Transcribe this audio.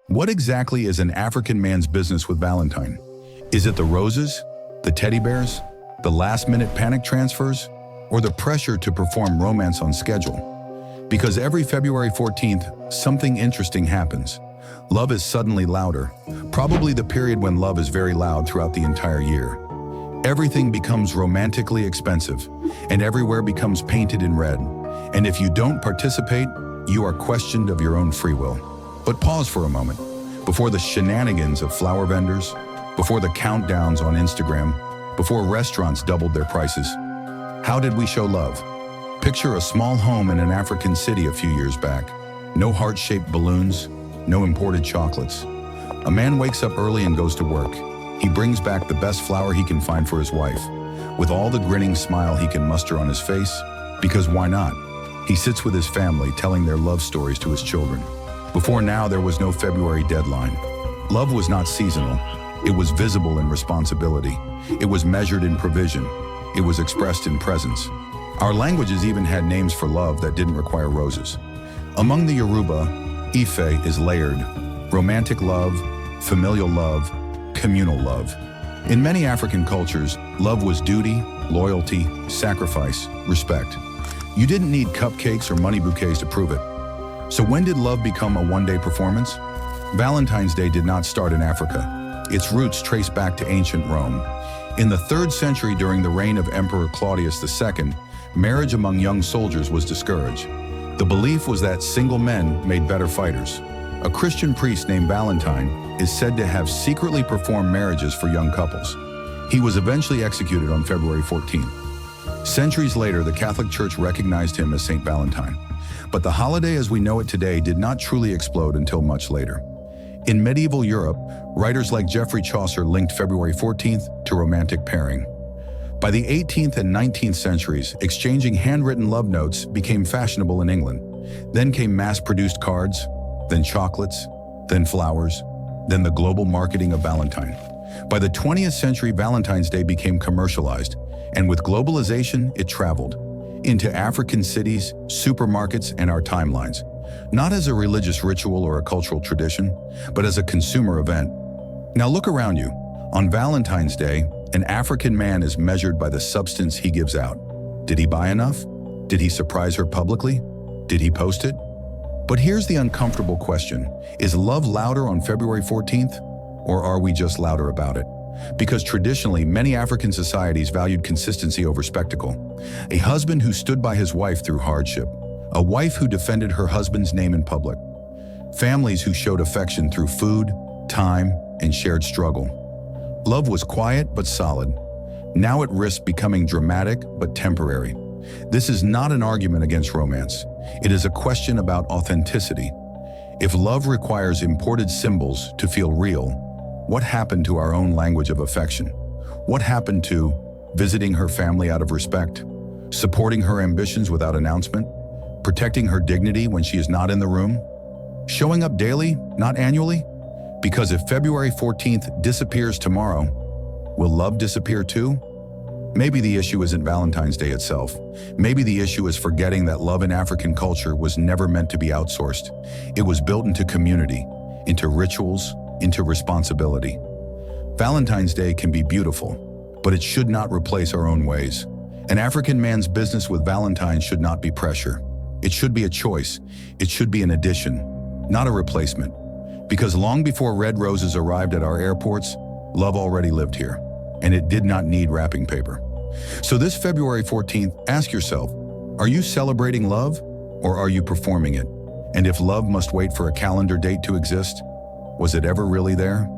What exactly is an African man's business with Valentine? Is it the roses, the teddy bears, the last-minute panic transfers, or the pressure to perform romance on schedule? Because every February 14th, something interesting happens. Love is suddenly louder, probably the period when love is very loud throughout the entire year. Everything becomes romantically expensive, and everywhere becomes painted in red. And if you don't participate, you are questioned of your own free will. But pause for a moment. Before the shenanigans of flower vendors, before the countdowns on Instagram, before restaurants doubled their prices, how did we show love? Picture a small home in an African city a few years back. No heart-shaped balloons, no imported chocolates. A man wakes up early and goes to work. He brings back the best flower he can find for his wife, with all the grinning smile he can muster on his face, because why not? He sits with his family telling their love stories to his children. Before now, there was no February deadline. Love was not seasonal. It was visible in responsibility. It was measured in provision. It was expressed in presence. Our languages even had names for love that didn't require roses. Among the Yoruba, Ife is layered: romantic love, familial love, communal love. In many African cultures, love was duty, loyalty, sacrifice, respect. You didn't need cupcakes or money bouquets to prove it. So when did love become a one-day performance? Valentine's Day did not start in Africa. Its roots trace back to ancient Rome. In the 3rd century, during the reign of Emperor Claudius II, marriage among young soldiers was discouraged. The belief was that single men made better fighters. A Christian priest named Valentine is said to have secretly performed marriages for young couples. He was eventually executed on February 14th. Centuries later, the Catholic Church recognized him as Saint Valentine. But the holiday as we know it today did not truly explode until much later. In medieval Europe, writers like Geoffrey Chaucer linked February 14th to romantic pairing. By the 18th and 19th centuries, exchanging handwritten love notes became fashionable in England. Then came mass-produced cards, then chocolates, then flowers, then the global marketing of Valentine. By the 20th century, Valentine's Day became commercialized, and with globalization, it traveled into African cities, supermarkets, and our timelines, not as a religious ritual or a cultural tradition, but as a consumer event. Now look around you. On Valentine's Day, an African man is measured by the substance he gives out. Did he buy enough? Did he surprise her publicly? Did he post it? But here's the uncomfortable question. Is love louder on February 14th? Or are we just louder about it? Because traditionally, many African societies valued consistency over spectacle. A husband who stood by his wife through hardship. A wife who defended her husband's name in public. Families who showed affection through food, time, and shared struggle. Love was quiet but solid. Now it risks becoming dramatic but temporary. This is not an argument against romance. It is a question about authenticity. If love requires imported symbols to feel real, what happened to our own language of affection? What happened to visiting her family out of respect, supporting her ambitions without announcement, protecting her dignity when she is not in the room, showing up daily, not annually? Because if February 14th disappears tomorrow, will love disappear too? Maybe the issue isn't Valentine's Day itself. Maybe the issue is forgetting that love in African culture was never meant to be outsourced. It was built into community, into rituals, into responsibility. Valentine's Day can be beautiful, but it should not replace our own ways. An African man's business with Valentine should not be pressure. It should be a choice. It should be an addition, not a replacement. Because long before red roses arrived at our airports, love already lived here, and it did not need wrapping paper. So this February 14th, ask yourself, are you celebrating love, or are you performing it? And if love must wait for a calendar date to exist, was it ever really there?